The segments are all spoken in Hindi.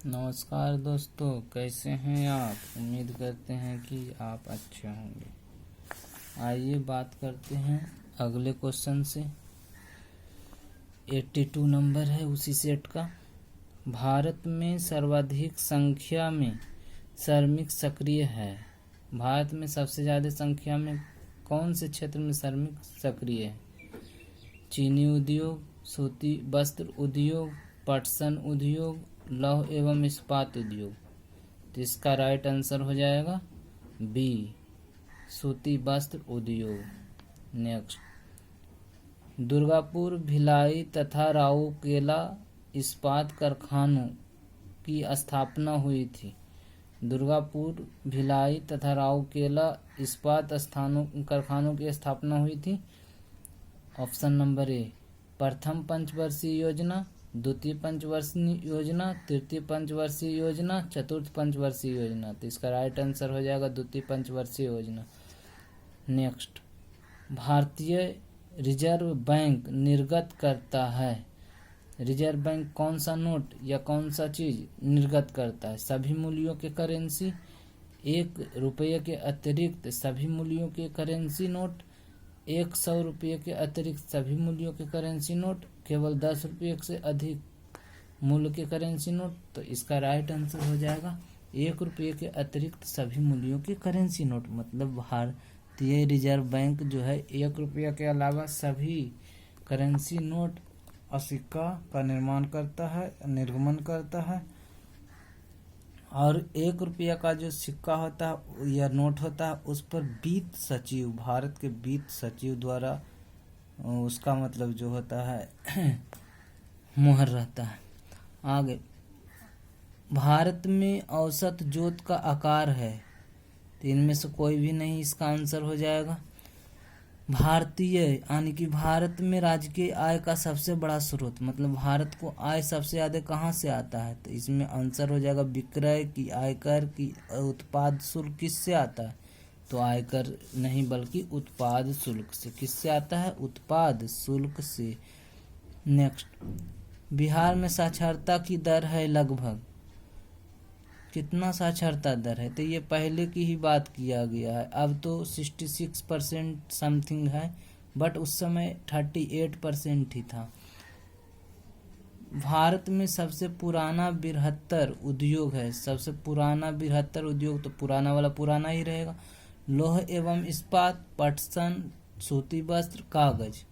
नमस्कार दोस्तों, कैसे हैं आप। उम्मीद करते हैं कि आप अच्छे होंगे। आइए बात करते हैं अगले क्वेश्चन से। 82 नंबर है उसी सेट का। भारत में सर्वाधिक संख्या में श्रमिक सक्रिय है। भारत में सबसे ज़्यादा संख्या में कौन से क्षेत्र में श्रमिक सक्रिय है? चीनी उद्योग, सूती वस्त्र उद्योग, पटसन उद्योग, लौह एवं इस्पात उद्योग। तो इसका राइट आंसर हो जाएगा बी, सूती वस्त्र उद्योग। नेक्स्ट, दुर्गापुर, भिलाई तथा राउरकेला इस्पात कारखानों की स्थापना हुई थी। दुर्गापुर, भिलाई तथा राउरकेला इस्पात कारखानों की स्थापना हुई थी। ऑप्शन नंबर ए, प्रथम पंचवर्षीय योजना, द्वितीय पंचवर्षीय योजना, तृतीय पंचवर्षीय योजना, चतुर्थ पंचवर्षीय योजना। तो इसका राइट आंसर हो जाएगा द्वितीय पंचवर्षीय योजना। नेक्स्ट, भारतीय रिजर्व बैंक निर्गत करता है। रिजर्व बैंक कौन सा नोट या कौन सा चीज निर्गत करता है? सभी मूल्यों के करेंसी, 1 रुपये के अतिरिक्त सभी मूल्यों के करेंसी नोट, 100 रुपये के अतिरिक्त सभी मूल्यों के करेंसी नोट, केवल 10 रुपये से अधिक मूल्य के करेंसी नोट। तो इसका राइट आंसर हो जाएगा 1 रुपये के अतिरिक्त सभी मूल्यों के करेंसी नोट। मतलब भारतीय रिजर्व बैंक जो है 1 रुपये के अलावा सभी करेंसी नोट और सिक्का का निर्माण करता है, निर्गमन करता है। और 1 रुपया का जो सिक्का होता है या नोट होता है उस पर वित्त सचिव, भारत के वित्त सचिव द्वारा उसका मतलब जो होता है मुहर रहता है। आगे, भारत में औसत जोत का आकार है। तो इनमें से कोई भी नहीं इसका आंसर हो जाएगा। भारतीय यानी कि भारत में राजकीय आय का सबसे बड़ा स्रोत, मतलब भारत को आय सबसे ज्यादा कहाँ से आता है? तो इसमें आंसर हो जाएगा विक्रय की, आयकर की, उत्पाद शुल्क किससे आता है? तो आयकर नहीं बल्कि उत्पाद शुल्क से। किससे आता है? उत्पाद शुल्क से। नेक्स्ट, बिहार में साक्षरता की दर है लगभग कितना साक्षरता दर है? तो ये पहले की ही बात किया गया है। अब तो 66% समथिंग है, बट उस समय 38% ही था। भारत में सबसे पुराना बृहत्तर उद्योग है। सबसे पुराना बृहत्तर उद्योग, तो पुराना वाला पुराना ही रहेगा। लौह एवं इस्पात, पटसन, सूती वस्त्र, कागज।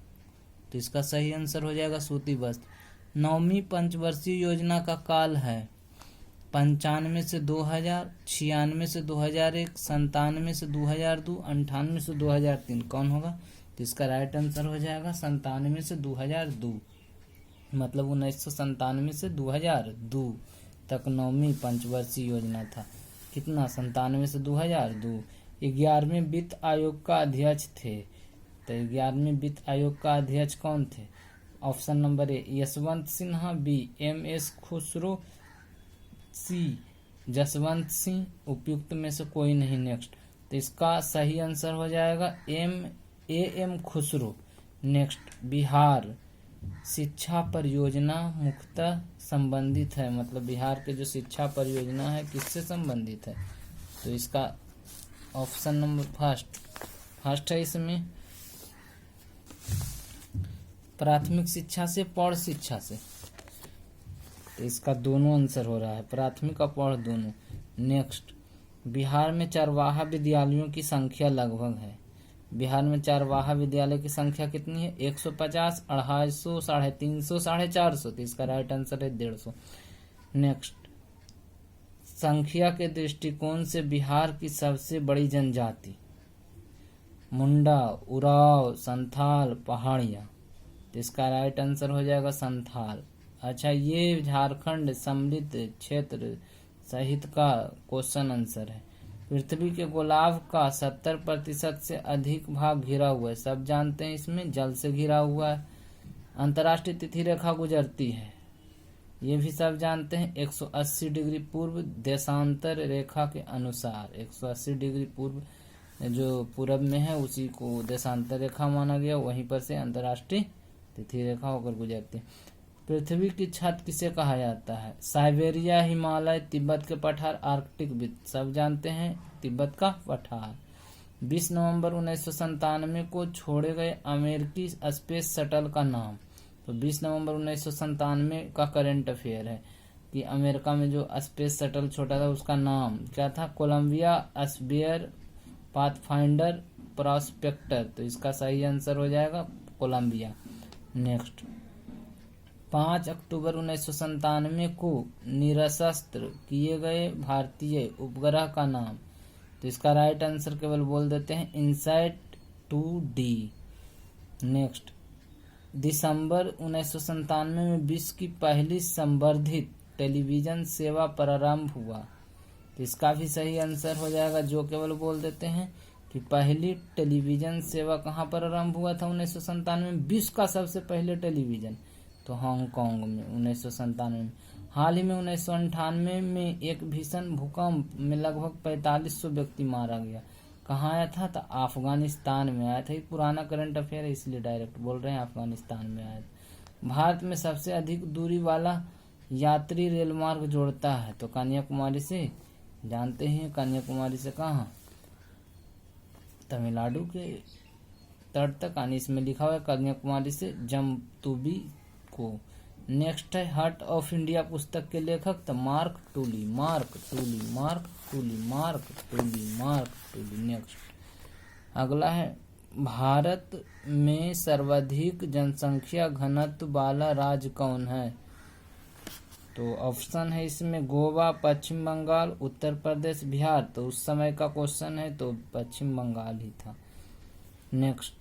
तो इसका सही आंसर हो जाएगा सूती वस्त्र। 9वीं पंचवर्षीय योजना का काल है 95 से 2000, 96 से 2001, 97 से 2002, 98 से 2003। कौन होगा? तो इसका राइट आंसर हो जाएगा 97 से 2002। मतलब 1997 से 2002 तक 9वीं पंचवर्षीय योजना था। कितना? 97 से 2002। 11वें वित्त आयोग का अध्यक्ष थे। तो 11वें वित्त आयोग का अध्यक्ष कौन थे? Option number A, Yashwant Sinha, B, MS Khusro, C, Jaswant Singh. उपयुक्त में से कोई नहीं। नेक्स्ट, तो इसका सही आंसर हो जाएगा AM खुसरो। नेक्स्ट, बिहार शिक्षा परियोजना मुख्यतः संबंधित है, मतलब बिहार के जो शिक्षा परियोजना है किससे संबंधित है? तो इसका ऑप्शन नंबर फर्स्ट है इसमें, प्राथमिक शिक्षा से, प्रौढ़ शिक्षा से। तो इसका दोनों आंसर हो रहा है, प्राथमिक और प्रौढ़ दोनों। नेक्स्ट, बिहार में चरवाहा विद्यालयों की संख्या लगभग है। बिहार में चरवाहा विद्यालय की संख्या कितनी है? 150, 250, 350, 450। तो इसका राइट आंसर है 150। नेक्स्ट, संख्या के दृष्टिकोण से बिहार की सबसे बड़ी जनजाति? मुंडा, उराव, संथाल, पहाड़िया। तो इसका राइट आंसर हो जाएगा संथाल। अच्छा, ये झारखंड सम्मिलित क्षेत्र सहित का क्वेश्चन आंसर है। पृथ्वी के गोलार्ध का 70% से अधिक भाग घिरा हुआ है। सब जानते हैं इसमें जल से घिरा हुआ है। अंतर्राष्ट्रीय तिथि रेखा गुजरती है, ये भी सब जानते हैं। 180 डिग्री पूर्व देशांतर रेखा के अनुसार 180 डिग्री पूर्व जो पूरब में है उसी को देशांतर रेखा माना गया, वहीं पर से अंतर्राष्ट्रीय तिथि रेखा होकर गुजरती है। पृथ्वी की छत किसे कहा जाता है? साइबेरिया, हिमालय, तिब्बत के पठार, आर्कटिक वृत्त। सब जानते हैं तिब्बत का पठार। 20 नवंबर 1997 को छोड़े गए अमेरिकी स्पेस शटल का नाम। तो 20 नवंबर 1997 का करंट अफेयर है कि अमेरिका में जो स्पेस शटल छोटा था उसका नाम क्या था? Columbia sphere Pathfinder Prospector. तो इसका सही आंसर हो जाएगा कोलंबिया। नेक्स्ट, 5 अक्टूबर 1997 को निरस्त्र किए गए भारतीय उपग्रह का नाम। तो इसका राइट आंसर केवल बोल देते हैं इनसैट 2D। नेक्स्ट, दिसंबर 1997 में विश्व की पहली संवर्धित टेलीविजन सेवा प्रारंभ हुआ। तो इसका भी सही आंसर हो जाएगा जो केवल बोल देते हैं कि पहली टेलीविजन सेवा कहाँ प्रारंभ हुआ था 1997 में? विश्व का सबसे पहले टेलीविजन तो हांगकांग में 1997 में। हाल ही में 1998 में एक भीषण भूकंप में लगभग 4500 व्यक्ति मारा गया। कहाँ आया था? तो अफगानिस्तान में आया था। एक पुराना करंट अफेयर है इसलिए डायरेक्ट बोल रहे हैं अफगानिस्तान में आया था। भारत में सबसे अधिक दूरी वाला यात्री रेलमार्ग जोड़ता है। तो कन्याकुमारी से, जानते हैं कन्याकुमारी से कहाँ? तमिलनाडु के तट तक। यानी इसमें लिखा हुआ है कन्याकुमारी से जम्मूतवी को। नेक्स्ट है हार्ट ऑफ इंडिया पुस्तक के लेखक तो मार्क टूली। नेक्स्ट, अगला है भारत में सर्वाधिक जनसंख्या घनत्व वाला राज्य कौन है? तो ऑप्शन है इसमें गोवा, पश्चिम बंगाल, उत्तर प्रदेश, बिहार। तो उस समय का क्वेश्चन है तो पश्चिम बंगाल ही था। नेक्स्ट,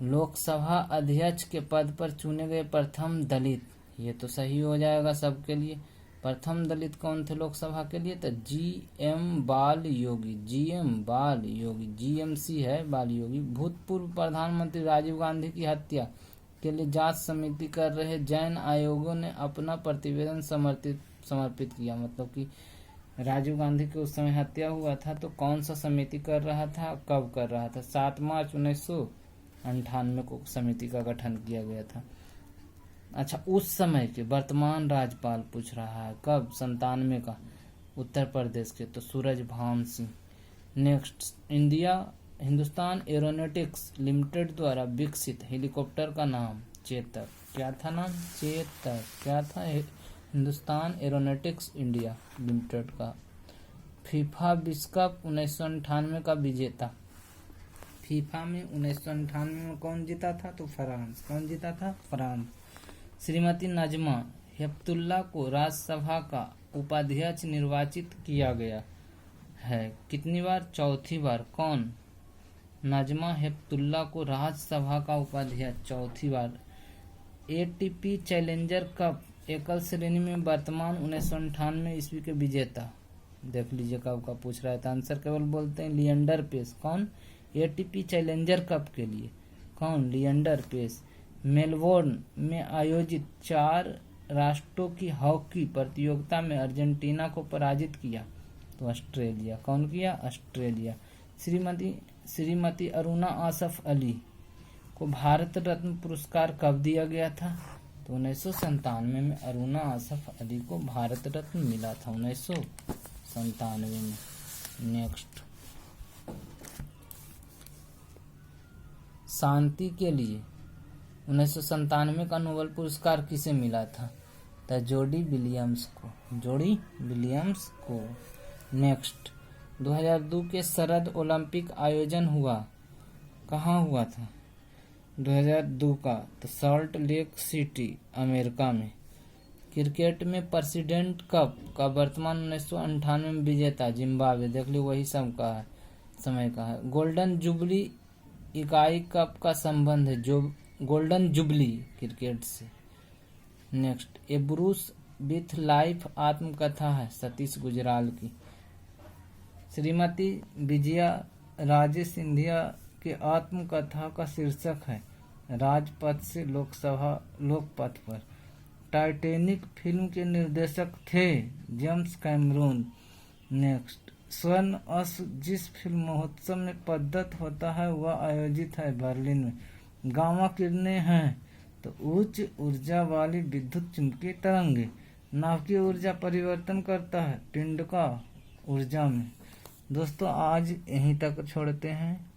लोकसभा अध्यक्ष के पद पर चुने गए प्रथम दलित। ये तो सही हो जाएगा सबके लिए। प्रथम दलित कौन थे लोकसभा के लिए? तो GM बाल योगी। GMC है बाल योगी। भूतपूर्व प्रधानमंत्री राजीव गांधी की हत्या के लिए जांच समिति कर रहे जैन आयोगों ने अपना प्रतिवेदन समर्पित किया। मतलब कि राजीव गांधी के उस समय हत्या हुआ था तो कौन सा समिति कर रहा था, कब कर रहा था? 7 मार्च 1998 को समिति का गठन किया गया था। अच्छा, उस समय के वर्तमान राज्यपाल पूछ रहा है, कब? 97 का, उत्तर प्रदेश के, तो Surajbhan Singh. Next, Hindustan aeronautics limited द्वारा विकसित हेलीकॉप्टर का नाम? चेतक। क्या था नाम? चेतक। क्या था? हिंदुस्तान एरोनॉटिक्स इंडिया लिमिटेड का। फीफा विश्व कप 1998 का विजेता। फीफा में 1998 में कौन जीता था? तो फ्रांस। कौन जीता था? फ्रांस। श्रीमती नजमा हेपतुल्ला को राज्यसभा का उपाध्यक्ष निर्वाचित किया गया है। कितनी बार? चौथी बार। कौन? नजमा हेपतुल्ला को राज्यसभा का उपाध्यक्ष चौथी बार। ATP चैलेंजर कप एकल श्रेणी में वर्तमान 1998 ईस्वी के विजेता। देख लीजिए कब का पूछ रहा है तो आंसर केवल बोलते हैं लिएंडर पेस। कौन? ATP चैलेंजर कप के लिए कौन? लिएंडर पेस। मेलबोर्न में आयोजित 4 राष्ट्रों की हॉकी प्रतियोगिता में अर्जेंटीना को पराजित किया तो ऑस्ट्रेलिया। कौन किया? ऑस्ट्रेलिया। श्रीमती अरुणा आसफ अली को भारत रत्न पुरस्कार कब दिया गया था? तो 1997 में अरुणा आसफ अली को भारत रत्न मिला था 1997 में। नेक्स्ट, शांति के लिए 1997 का नोबेल पुरस्कार किसे मिला था? तो जोडी विलियम्स को। नेक्स्ट, 2002 के शरद ओलंपिक आयोजन हुआ कहाँ हुआ था? 2002 का तो सॉल्ट लेक सिटी अमेरिका में। क्रिकेट में प्रेसिडेंट कप का वर्तमान 1998 में विजेता जिम्बाब्वे। देख लो वही सब का है, समय का है। गोल्डन जुबली इकाई कप का संबंध है जो गोल्डन जुबली क्रिकेट से। Next, A Bruce with life आत्मकथा है सतीश गुजराल की। श्रीमती विजया राजे सिंधिया के आत्मकथा का शीर्षक है राजपथ से लोकपथ पर। टाइटैनिक फिल्म के निर्देशक थे जेम्स कैमरून। नेक्स्ट, स्वर्ण अश्व जिस फिल्म महोत्सव में पद्धत होता है वह आयोजित है बर्लिन में। गामा किरणें हैं तो उच्च ऊर्जा वाली विद्युत चुंबकीय तरंगे नाव की ऊर्जा परिवर्तन करता है पिंड का ऊर्जा में। दोस्तों आज यहीं तक छोड़ते हैं।